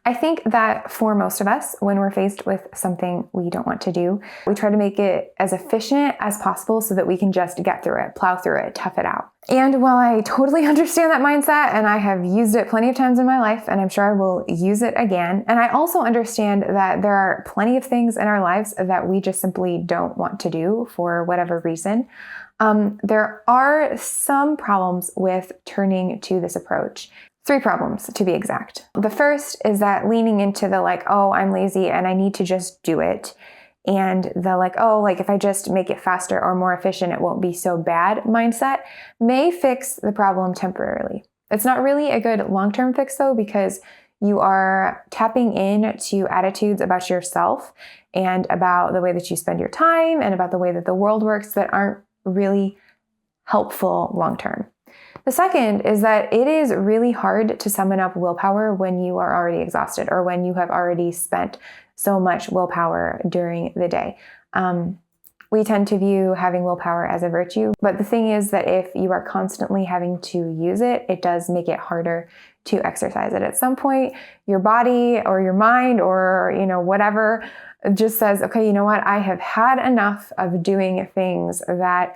I think that for most of us, when we're faced with something we don't want to do, we try to make it as efficient as possible so that we can just get through it, plow through it, tough it out. And while I totally understand that mindset, and I have used it plenty of times in my life, and I'm sure I will use it again, and I also understand that there are plenty of things in our lives that we just simply don't want to do for whatever reason, there are some problems with turning to this approach. 3 problems to be exact. The first is that leaning into the oh, I'm lazy and I need to just do it. And the oh, if I just make it faster or more efficient, it won't be so bad mindset may fix the problem temporarily. It's not really a good long-term fix though, because you are tapping into attitudes about yourself and about the way that you spend your time and about the way that the world works that aren't really helpful long-term. The second is that it is really hard to summon up willpower when you are already exhausted or when you have already spent so much willpower during the day. We tend to view having willpower as a virtue, but the thing is that if you are constantly having to use it, it does make it harder to exercise it. At some point, your body or your mind or whatever just says, okay, you know what? I have had enough of doing things that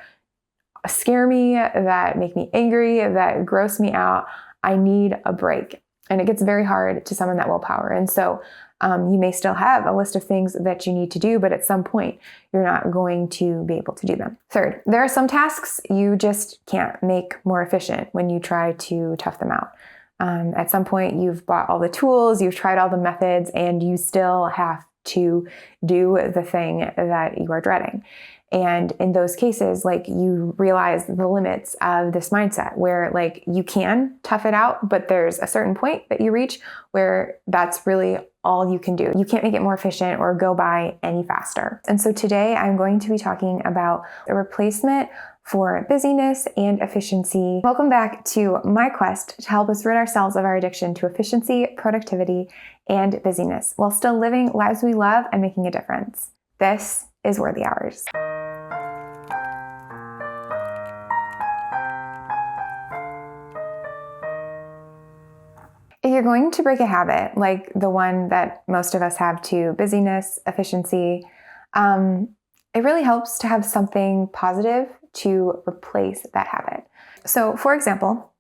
scare me, that make me angry, that gross me out. I need a break. And it gets very hard to summon that willpower. And so you may still have a list of things that you need to do, but at some point you're not going to be able to do them. Third, there are some tasks you just can't make more efficient when you try to tough them out. At some point you've bought all the tools, you've tried all the methods, and you still have to do the thing that you are dreading. And in those cases, you realize the limits of this mindset where you can tough it out, but there's a certain point that you reach where that's really all you can do. You can't make it more efficient or go by any faster. And so today I'm going to be talking about a replacement for busyness and efficiency. Welcome back to my quest to help us rid ourselves of our addiction to efficiency, productivity, and busyness while still living lives we love and making a difference. This is Worthy Hours. If you're going to break a habit, like the one that most of us have to busyness, efficiency, it really helps to have something positive to replace that habit. So for example,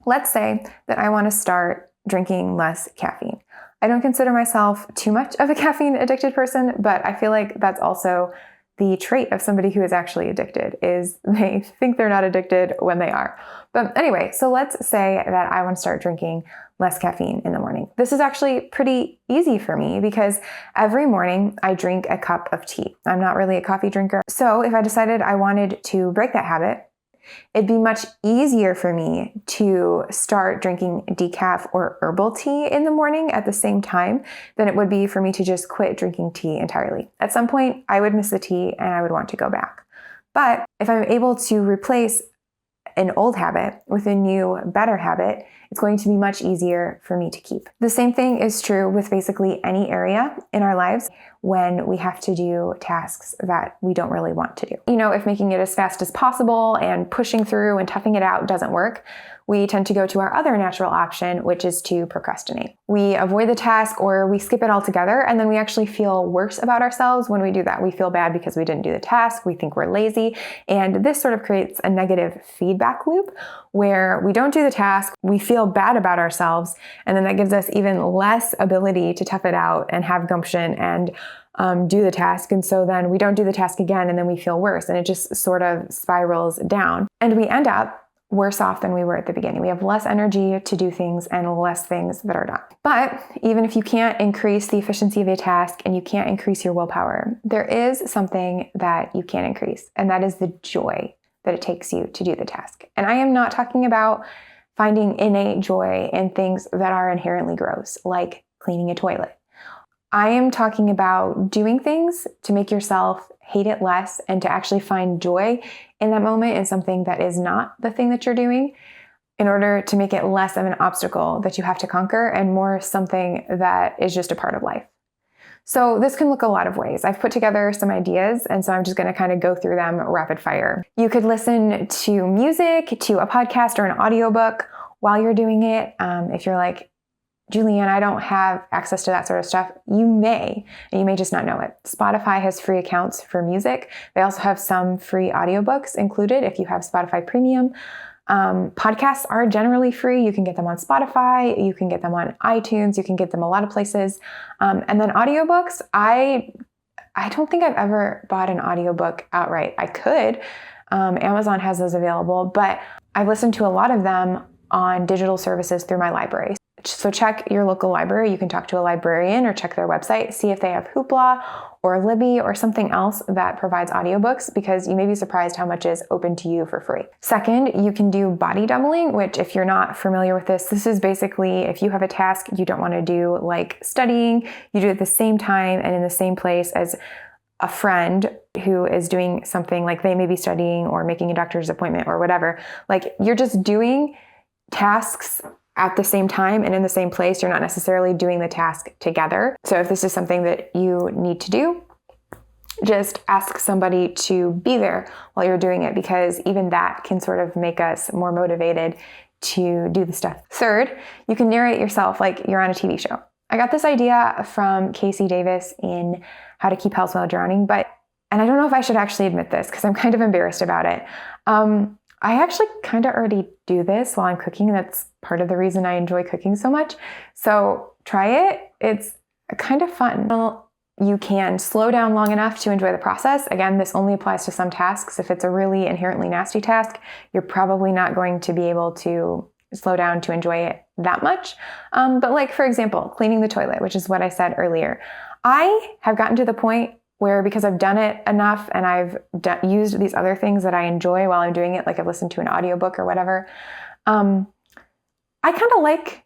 let's say that I want to start drinking less caffeine. I don't consider myself too much of a caffeine addicted person, but I feel like that's also the trait of somebody who is actually addicted, is they think they're not addicted when they are. But anyway, so let's say that I want to start drinking less caffeine in the morning. This is actually pretty easy for me because every morning I drink a cup of tea. I'm not really a coffee drinker. So if I decided I wanted to break that habit, it'd be much easier for me to start drinking decaf or herbal tea in the morning at the same time than it would be for me to just quit drinking tea entirely. At some point, I would miss the tea and I would want to go back. But if I'm able to replace an old habit with a new, better habit, it's going to be much easier for me to keep. The same thing is true with basically any area in our lives when we have to do tasks that we don't really want to do. If making it as fast as possible and pushing through and toughing it out doesn't work, we tend to go to our other natural option, which is to procrastinate. We avoid the task or we skip it altogether, and then we actually feel worse about ourselves when we do that. We feel bad because we didn't do the task, we think we're lazy, and this sort of creates a negative feedback loop where we don't do the task, we feel bad about ourselves, and then that gives us even less ability to tough it out and have gumption and do the task. And so then we don't do the task again, and then we feel worse, and it just sort of spirals down. And we end up worse off than we were at the beginning. We have less energy to do things and less things that are done. But even if you can't increase the efficiency of a task and you can't increase your willpower, there is something that you can increase, and that is the joy that it takes you to do the task. And I am not talking about finding innate joy in things that are inherently gross, like cleaning a toilet. I am talking about doing things to make yourself hate it less and to actually find joy in that moment in something that is not the thing that you're doing, in order to make it less of an obstacle that you have to conquer and more something that is just a part of life. So this can look a lot of ways. I've put together some ideas, and so I'm just going to kind of go through them rapid fire. You could listen to music, to a podcast or an audiobook while you're doing it. If you're Julianne, I don't have access to that sort of stuff. You may, and you may just not know it. Spotify has free accounts for music. They also have some free audiobooks included if you have Spotify Premium. Podcasts are generally free. You can get them on Spotify. You can get them on iTunes. You can get them a lot of places. And then audiobooks, I don't think I've ever bought an audiobook outright. I could. Amazon has those available, but I've listened to a lot of them on digital services through my library. So check your local library. You can talk to a librarian or check their website, see if they have Hoopla or Libby or something else that provides audiobooks, because you may be surprised how much is open to you for free. Second, you can do body doubling, which if you're not familiar with this is basically if you have a task you don't want to do, like studying, you do it at the same time and in the same place as a friend who is doing something, like they may be studying or making a doctor's appointment or whatever. Like you're just doing tasks at the same time and in the same place. You're not necessarily doing the task together. So if this is something that you need to do, just ask somebody to be there while you're doing it, because even that can sort of make us more motivated to do the stuff. Third, you can narrate yourself like you're on a TV show. I got this idea from Casey Davis in How to Keep Health While Drowning, and I don't know if I should actually admit this because I'm kind of embarrassed about it. I actually kind of already do this while I'm cooking. That's part of the reason I enjoy cooking so much. So try it. It's kind of fun. You can slow down long enough to enjoy the process. Again, this only applies to some tasks. If it's a really inherently nasty task, you're probably not going to be able to slow down to enjoy it that much. But like, for example, cleaning the toilet, which is what I said earlier. I have gotten to the point where, because I've done it enough and I've used these other things that I enjoy while I'm doing it, like I've listened to an audiobook or whatever, I kind of like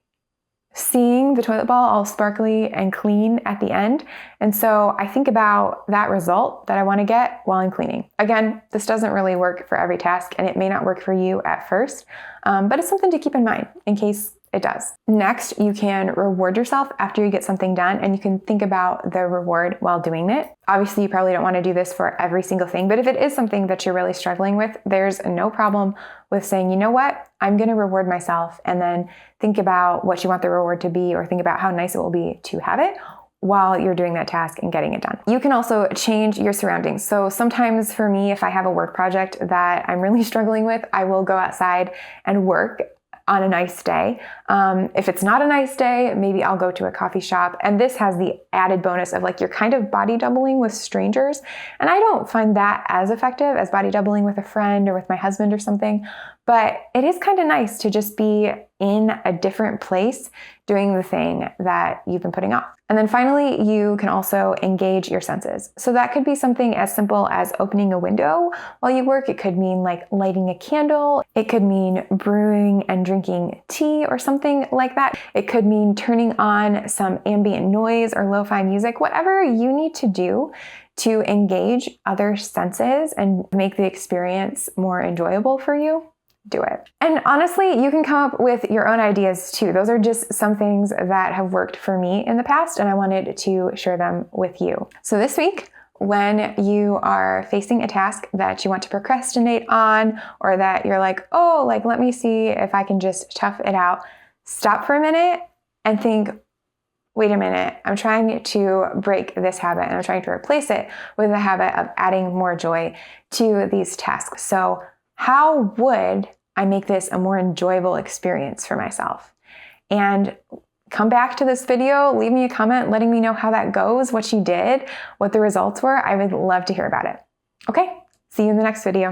seeing the toilet bowl all sparkly and clean at the end. And so I think about that result that I want to get while I'm cleaning. Again, this doesn't really work for every task, and it may not work for you at first, but it's something to keep in mind in case it does. Next, you can reward yourself after you get something done, and you can think about the reward while doing it. Obviously, you probably don't want to do this for every single thing, but if it is something that you're really struggling with, there's no problem with saying, you know what, I'm going to reward myself, and then think about what you want the reward to be, or think about how nice it will be to have it while you're doing that task and getting it done. You can also change your surroundings. So sometimes for me, if I have a work project that I'm really struggling with, I will go outside and work on a nice day. If it's not a nice day, maybe I'll go to a coffee shop. And this has the added bonus of like, you're kind of body doubling with strangers. And I don't find that as effective as body doubling with a friend or with my husband or something. But it is kind of nice to just be in a different place doing the thing that you've been putting off. And then finally, you can also engage your senses. So that could be something as simple as opening a window while you work. It could mean like lighting a candle. It could mean brewing and drinking tea or something like that. It could mean turning on some ambient noise or lo-fi music, whatever you need to do to engage other senses and make the experience more enjoyable for you. Do it. And honestly, you can come up with your own ideas too. Those are just some things that have worked for me in the past, and I wanted to share them with you. So this week, when you are facing a task that you want to procrastinate on, or that you're like, oh, like, let me see if I can just tough it out, stop for a minute and think, wait a minute, I'm trying to break this habit and I'm trying to replace it with the habit of adding more joy to these tasks. So how would I make this a more enjoyable experience for myself? And come back to this video, leave me a comment letting me know how that goes, what you did, what the results were. I would love to hear about it. Okay, see you in the next video.